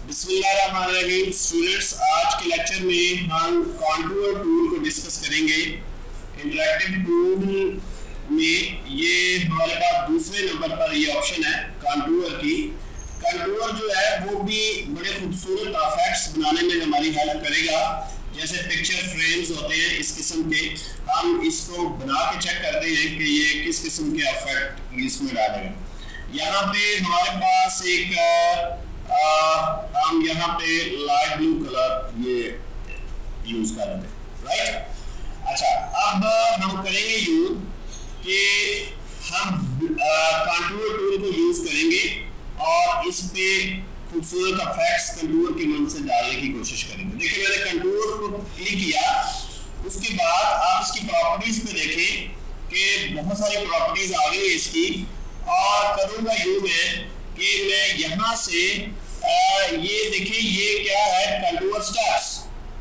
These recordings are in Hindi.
बिस्मिल्लाहिर्रहमानिर्रहीम। स्टूडेंट्स, आज के लेक्चर में हम कॉन्टूर टूल को डिस्कस करेंगे। इंटरैक्टिव टूल में ये हमारे पास दूसरे नंबर पर ये ऑप्शन है कॉन्टूर की। कॉन्टूर जो है वो भी बड़े खूबसूरत इफेक्ट्स बनाने में हमारी हेल्प करेगा। जैसे पिक्चर फ्रेम्स होते हैं इस किस्म के, हम इसको बना के चेक करते हैं कि ये किस किस्म के इफेक्ट इसमें डालेंगे। यहाँ पे हमारे पास एक हम यहाँ पे लाइट ब्लू कलर ये यूज कर रहे हैं, राइट। अच्छा, अब हम करेंगे यूज कि हम कंटूर टूल को यूज करेंगे और इस पे खूबसूरत इफेक्ट्स कंटूर की मदद से डालने की कोशिश करेंगे। देखिए, मैंने कंटूर को क्लिक किया, उसके बाद आप इसकी प्रॉपर्टीज पे देखें कि बहुत सारी प्रॉपर्टीज आ गई है इसकी। और करूंगा यूं में कि मैं यहाँ से ये देखिए ये क्या है, कंटूर स्टेप्स,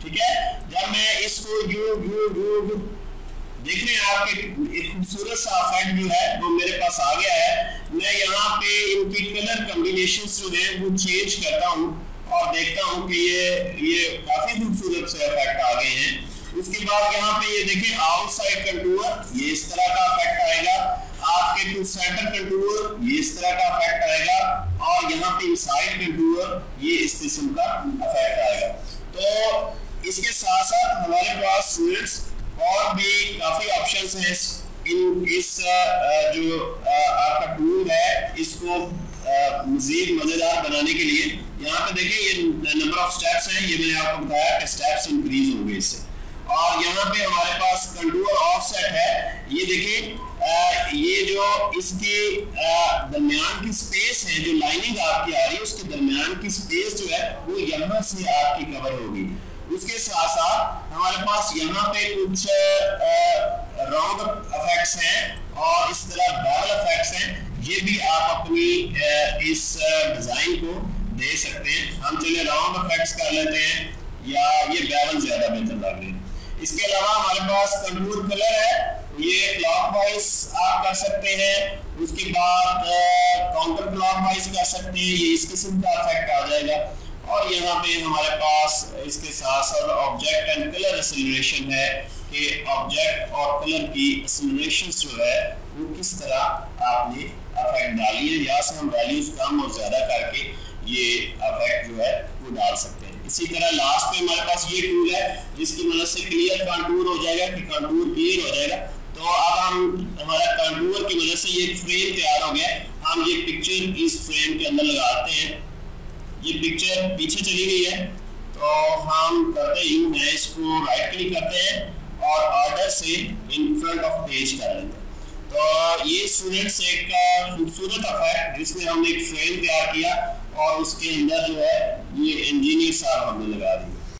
ठीक है। जब मैं इसको यू देख रहे हैं आपके एक खूबसूरत सा इफेक्ट जो है वो मेरे पास आ गया है। मैं यहाँ पे इनकी कलर कॉम्बिनेशंस जो है वो चेंज करता हूँ और देखता हूँ कि ये काफी खूबसूरत से इफेक्ट आ गए हैं। उसके बाद यहाँ पे ये देखिए आउटसाइड कंटूर, ये इस तरह का इफेक्ट आएगा। आपके टू सेंटर कंटूर ये इस तरह का इफेक्ट आएगा और यहाँ पे इनसाइड कंटूर ये इस किस्म का इफेक्ट आएगा। तो इसके साथ साथ हमारे पास स्टूडेंट्स और भी काफी ऑप्शंस हैं इस जो आपका टूल है इसको मजीद मजेदार बनाने के लिए। यहाँ पे देखिए ये नंबर ऑफ स्टेप्स हैं, ये मैंने आपको बताया कि स्टेप्स इंक्रीज होंगे इससे। और यहाँ पे हमारे पास कंटूर ऑफसेट है, ये देखिए ये जो इसके दरमियान की स्पेस है, जो लाइनिंग आपकी आ रही है उसके दरमियान की स्पेस जो है वो यहाँ से आपकी कवर होगी। उसके साथ साथ हमारे पास यहाँ पे कुछ राउंड इफेक्ट्स हैं और इस तरह बेवल इफेक्ट्स हैं, ये भी आप अपनी इस डिजाइन को दे सकते हैं। हम चलिए राउंड इफेक्ट्स कर लेते हैं या ये बेवल ज्यादा बेहतर लग रही है। इसके अलावा हमारे पास कंटूर कलर है, ये क्लॉकवाइज आप कर सकते हैं। उसके बाद काउंटर क्लॉकवाइज कर सकते हैं, ये इस किस्म का इफेक्ट आ जाएगा। और यहाँ पे हमारे पास इसके साथ साथ ऑब्जेक्ट एंड कलर एक्सेलरेशन है कि ऑब्जेक्ट और कलर की एक्सेलरेशन जो है वो किस तरह आपने इफेक्ट डाली है। यहाँ से हम वैल्यूज कम और ज्यादा करके ये इफेक्ट जो है वो डाल सकते हैं। इसी तरह लास्ट पे हमारे पास ये टूल है जिसकी मदद से क्लियर कंटूर हो जाएगा कि कंटूर क्लियर हो जाएगा। तो अब हम हमारा कंटूर की मदद से ये फ्रेम तैयार हो गया। हम ये पिक्चर इस फ्रेम के अंदर लगाते हैं, ये पिक्चर पीछे चली गई है तो हम करते यूं है, इसको राइट क्लिक करते हैं और ऑर्डर से इन फ्रंट ऑफ पेज कर लेते हैं। तो ये स्टूडेंट्स एक खूबसूरत इफेक्ट जिसमें हमने एक फ्रेम तैयार किया और उसके अंदर जो है ये इंजीनियर साहब हमने लगा दी।